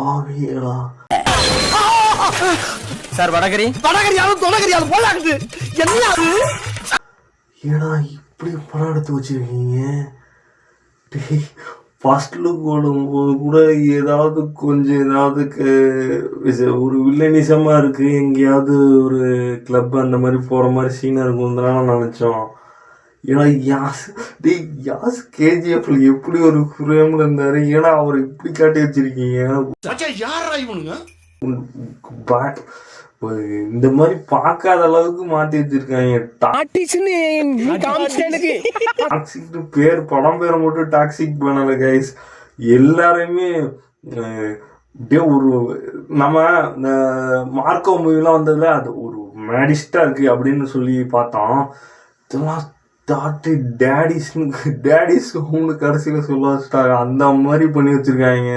பாவிகளா சார் வடகரியாலும் தொடகரியாலும் போலாக்குது என்ன அது? ஏடா இப்படி படம் எடுத்து வச்சிருக்கீங்க? ஃபர்ஸ்ட் லுக் ஓடும்போது கூட ஏதாவது கொஞ்சம் ஒரு வில்லனிசமா இருக்கு, எங்கேயாவது ஒரு கிளப் அந்த மாதிரி போற மாதிரி சீனா இருக்கும் நினைச்சோம். ஏன்னா யாஸ் கேஜிஎஃப்ல எப்படி ஒரு ஃப்ரேம்ல இருந்தாரு, ஏன்னா அவர் இப்படி காட்டி வச்சிருக்கீங்க. இந்த மாதிரி பார்க்காத அளவுக்கு மாத்தி வச்சிருக்காங்க. டாக்ஸிக் பேர், படம் பேரை மட்டும் டாக்ஸிக் பண்ணல கைஸ். எல்லாருமே ஒரு நம்ம இந்த மார்க்கோ மூவிலாம் வந்ததுல அது ஒரு மேடிஸ்டா இருக்கு அப்படின்னு சொல்லி பார்த்தோம். இதெல்லாம் டேடிஸ் ஹோம்னு கடைசியில சொல்ல வச்சுட்டாங்க. அந்த மாதிரி பண்ணி வச்சிருக்காங்க.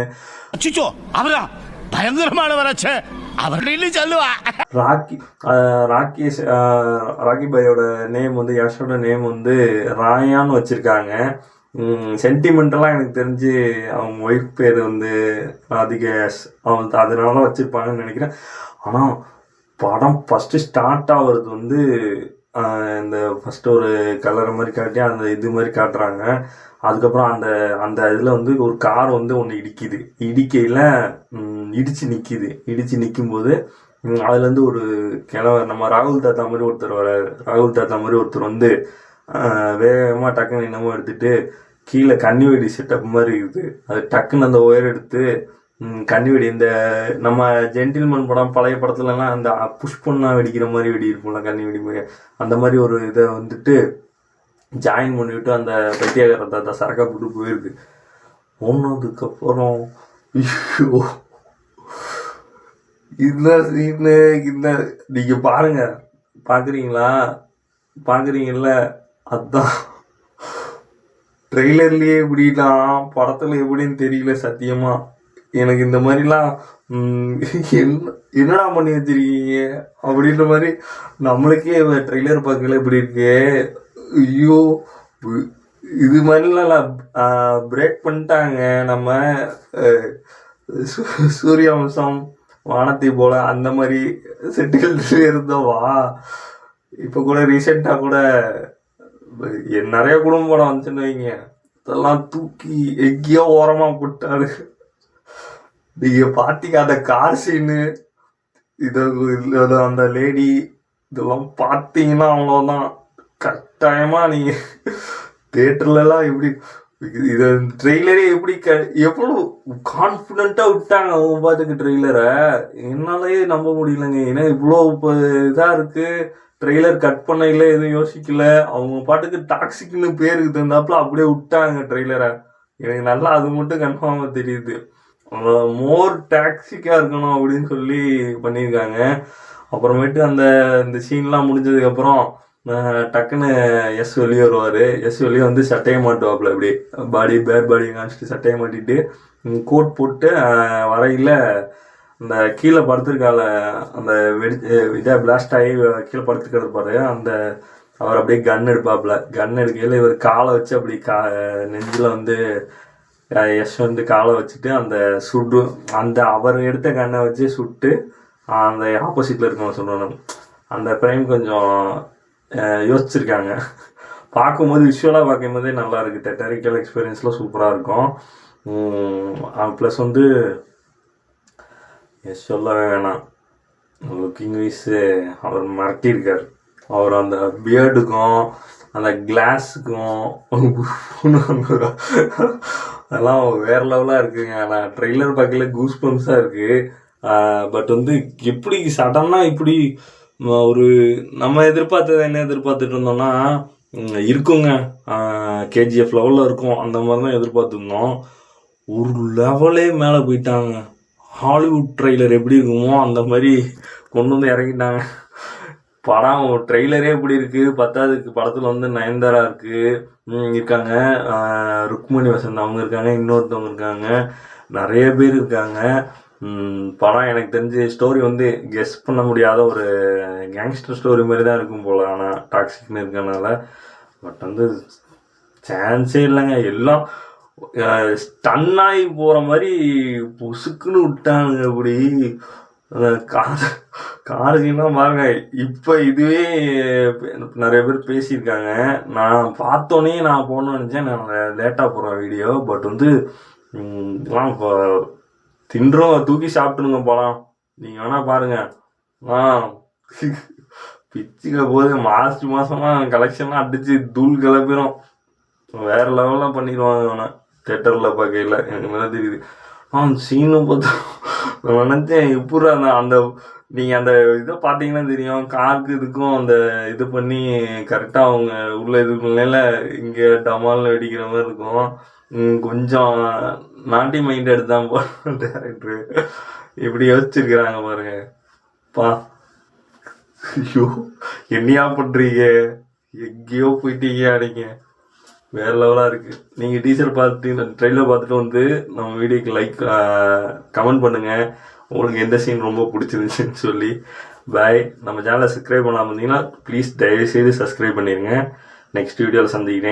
பயங்கரமானவராச்சே அவர் சொல்லுவா. ராக்கி பாயோட நேம் வந்து, யஷோட நேம் வந்து ராயான்னு வச்சிருக்காங்க. சென்டிமெண்டெல்லாம் எனக்கு தெரிஞ்சு அவங்க ஒய்ஃப் பேர் வந்து ராதிகா யஷ், அவங்க அதனால வச்சிருப்பாங்கன்னு நினைக்கிறேன். ஆனா படம் ஃபர்ஸ்ட் ஸ்டார்ட் ஆகுறது வந்து இந்த ஃபர்ஸ்ட் ஒரு கலரை மாதிரி காட்டி அந்த இது மாதிரி காட்டுறாங்க. அதுக்கப்புறம் அந்த அந்த இதில் வந்து ஒரு கார் வந்து ஒன்று இடிக்கையில் இடிச்சு நிற்கும் போது அதுலேருந்து ஒரு கிழவர், நம்ம ராகுல் தாத்தா மாதிரி ஒருத்தர் வராரு. ராகுல் தாத்தா மாதிரி ஒருத்தர் வந்து வேகமாக டக்குன்னு என்னமோ எடுத்துட்டு கீழே கன்னிவெடி செட்டப் மாதிரி இருக்குது. அது டக்குன்னு அந்த ஒயர் எடுத்து கன்னிவெடி, இந்த நம்ம ஜென்டில்மேன் படம் பழைய படத்துலலாம் அந்த புஷ் பண்ணா வெடிக்கிற மாதிரி வெடி இருக்கும்ல, கன்னிவெடி மாதிரி, அந்த மாதிரி ஒரு இதை வந்துட்டு ஜாயின் பண்ணிவிட்டு அந்த பைத்தியகாரத்தை சரக்கா போட்டு போயிருக்கு. போனதுக்கப்புறம் நீங்க பாக்குறீங்கல்ல, அதுதான் ட்ரெய்லர்லயே எப்படிலாம், படத்துல எப்படின்னு தெரியல சத்தியமா. எனக்கு இந்த மாதிரிலாம் என்னடா பண்ணி வச்சிருக்கீங்க அப்படின்ற மாதிரி நம்மளுக்கே ட்ரெய்லர் பார்க்கல இப்படி இருக்கு. ஐயோ, இது மாதிரிலாம் பிரேக் பண்ணிட்டாங்க. நம்ம சூரிய வம்சம், வானத்தை போல அந்த மாதிரி செட்டில் இருந்தவா. இப்ப கூட ரீசெண்டா கூட நிறைய குடும்ப படம் வந்துச்சுன்னு வைங்க, இதெல்லாம் தூக்கி எங்கேயோ ஓரமா போட்டாரு. நீங்க பாத்தீங்க அந்த கார் சீனு, அந்த லேடி, இதெல்லாம் பாத்தீங்கன்னா அவ்வளவுதான். கட்டாயமா நீங்க தியேட்டர்ல எல்லாம் எப்படி இது ட்ரெய்லரே எவ்வளவு கான்பிடண்டா விட்டாங்க அவங்க பாட்டுக்கு ட்ரெய்லரை, என்னாலயே நம்ப முடியலங்க. ஏன்னா இவ்வளவு இதா இருக்கு, ட்ரெய்லர் கட் பண்ண இல்லை, எதுவும் யோசிக்கல, அவங்க பாட்டுக்கு டாக்ஸிக்னு பேருக்கு தந்தாப்புல அப்படியே விட்டாங்க ட்ரெய்லரை. எனக்கு நல்லா அது மட்டும் கன்ஃபார்மா தெரியுது, மோர் டாக்ஸிக்கா இருக்கணும் அப்படின்னு சொல்லி பண்ணியிருக்காங்க. அப்புறமேட்டு இந்த சீன்லாம் முடிஞ்சதுக்கு அப்புறம் டக்குன்னு எஸ் வெளியே வருவாரு. எஸ் வெளியே வந்து சட்டையை மாட்டுவாப்புல, இப்படி பேட் பாடி காமிச்சிட்டு சட்டையை மாட்டிட்டு கோட் போட்டு வரையில இந்த கீழே படுத்திருக்கால அந்த இதா பிளாஸ்ட் ஆகி கீழே படுத்துக்கிறது பாரு, அவர் அப்படியே கன் எடுப்பாப்புல. கன் எடுக்கையில இவர் காலை வச்சு அப்படி நெஞ்சில வந்து எஸ் வந்து காலை வச்சுட்டு அந்த அவர் எடுத்த கண்ணை வச்சு சுட்டு அந்த ஆப்போசிட்ல இருக்கவங்க சொல்றோம். அந்த ஃப்ரேம் கொஞ்சம் யோசிச்சிருக்காங்க. பார்க்கும்போது விஷுவலாக பார்க்கும் போதே நல்லா இருக்கு. தேட்டரிக்கல் எக்ஸ்பீரியன்ஸ்லாம் சூப்பராக இருக்கும். ப்ளஸ் வந்து சொல்ல வேணாம், லுக்கிங் வைஸ் அவர் மிரட்டியிருக்கார். அவர் அந்த பியர்டுக்கும் அந்த கிளாஸுக்கும் அதெல்லாம் வேற லெவலாக இருக்குங்க. நான் ட்ரெய்லர் பார்க்கல கூஸ் பம்ப்ஸாக இருக்கு. பட் வந்து எப்படி சடனாக இப்படி ஒரு நம்ம என்ன எதிர்பார்த்துட்டு இருந்தோம்னா இருக்குங்க, கேஜிஎஃப் லெவலில் இருக்கும் அந்த மாதிரி தான் எதிர்பார்த்துருந்தோம். ஒரு லெவலே மேலே போயிட்டாங்க. ஹாலிவுட் ட்ரெய்லர் எப்படி இருக்குமோ அந்த மாதிரி கொண்டு வந்து இறங்கிட்டாங்க. படம் ட்ரெய்லரே எப்படி இருக்கு, பத்தாவதுக்கு படத்துல வந்து நயன்தாரா இருக்காங்க, ருக்மணி வசந்த் அவங்க இருக்காங்க, இன்னொருத்தவங்க இருக்காங்க, நிறைய பேர் இருக்காங்க. படம் எனக்கு தெரிஞ்சு ஸ்டோரி வந்து கெஸ் பண்ண முடியாத ஒரு கேங்ஸ்டர் ஸ்டோரி மாதிரி தான் இருக்கும் போல. ஆனால் டாக்ஸிக்னு இருக்கனால பட் வந்து சான்ஸே இல்லைங்க. எல்லாம் ஸ்டன்னாகி போகிற மாதிரி பொசுக்குன்னு விட்டானுங்க. அப்படி அந்த காருக்கெல்லாம் பாருங்க. இப்போ இதுவே நிறைய பேர் பேசியிருக்காங்க. நான் பார்த்தோன்னே நான் போகணும்னு நினச்சேன். நான் லேட்டாக போகிறேன் வீடியோ. பட் வந்து இப்போ தின்றோம், தூக்கி சாப்பிட்டுருங்க போகலாம். நீங்கள் வேணால் பாருங்க. பிச்சுக்க போது மார்ச் மாதமாக கலெக்ஷன்லாம் அடித்து தூள் கிளப்பிடும். வேற லெவல்லாம் பண்ணிடுவாங்க. அவனை தேட்டரில் பார்க்கல எனக்கு நல்லா தெரியுது. சீனு பார்த்தா நான் நினச்சேன் எப்படி அந்த நீங்கள் அந்த இதை பார்த்தீங்கன்னா தெரியும். காருக்கு இதுக்கும் அந்த இது பண்ணி கரெக்டாக அவங்க உள்ள இதுக்குள்ள இங்கே டமால்னு வெடிக்கிற மாதிரி இருக்கும். கொஞ்சம் நாட்டி மைண்ட் எடுத்தான் போன டேரக்டரு. இப்படி யோசிச்சிருக்கிறாங்க பாருங்க. பா ஐயோ என்னையா பண்ணுறீங்க, எங்கேயோ போயிட்டீங்க அடிங்க. வேற லெவலாக இருக்குது. நீங்கள் டீசர் பார்த்துட்டு ட்ரெயிலர் பார்த்துட்டு வந்து நம்ம வீடியோக்கு லைக் கமெண்ட் பண்ணுங்கள் உங்களுக்கு எந்த சீன் ரொம்ப பிடிச்சிருந்துச்சுன்னு சொல்லி. பாய். நம்ம சேனலை சப்ஸ்கிரைப் பண்ணாமல் இருந்தீங்கன்னா ப்ளீஸ் தயவுசெய்து சப்ஸ்கிரைப் பண்ணிடுங்க. நெக்ஸ்ட் வீடியோவில் சந்திக்கிறேன்.